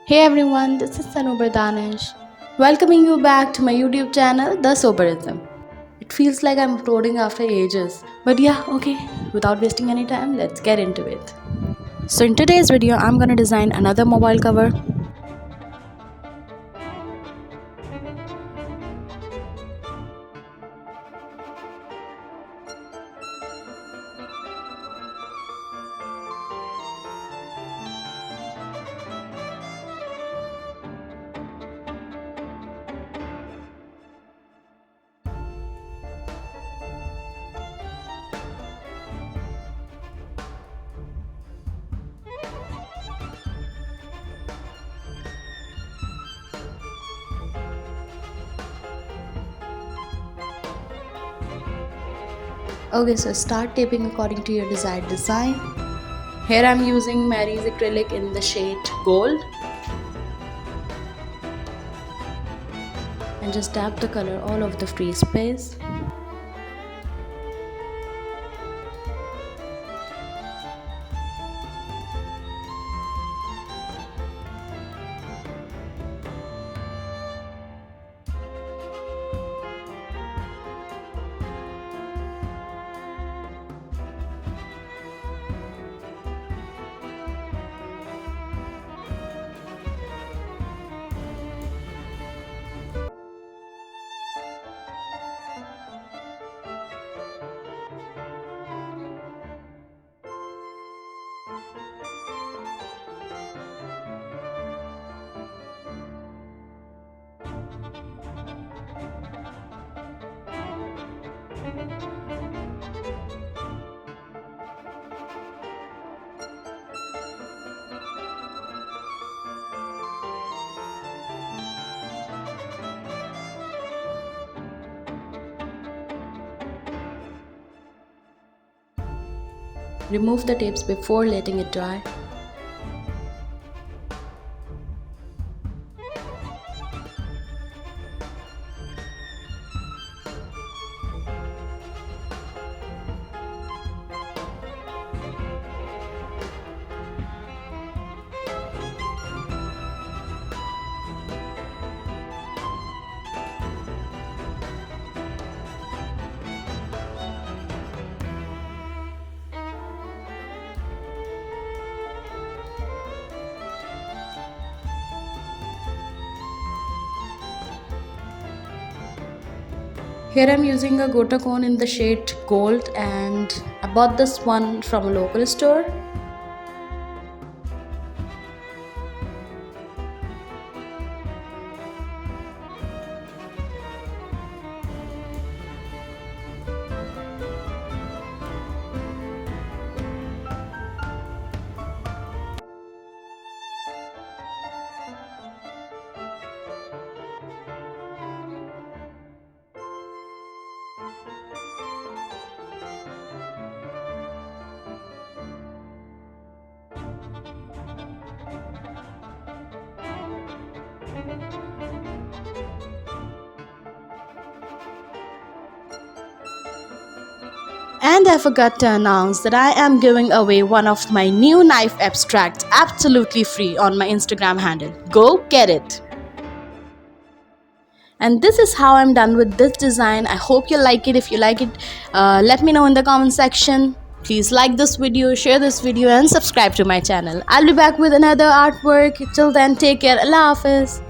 Hey everyone, this is Sanober Danish, welcoming you back to my YouTube channel, The Soberism. It feels like I'm uploading after ages, but yeah, okay, without wasting any time, let's get into it. So in today's video, I'm gonna design another mobile cover. Okay, so start taping according to your desired design. Here I'm using Mary's acrylic in the shade gold. And just dab the color all over the free space. Remove the tapes before letting it dry. Here I'm using a Gota cone in the shade gold, and I bought this one from a local store. And I forgot to announce that I am giving away one of my new knife abstracts absolutely free on my Instagram handle. Go get it! And this is how I'm done with this design. I hope you like it. If you like it, let me know in the comment section. Please like this video, share this video and subscribe to my channel. I'll be back with another artwork. Till then, take care. Allah Hafiz.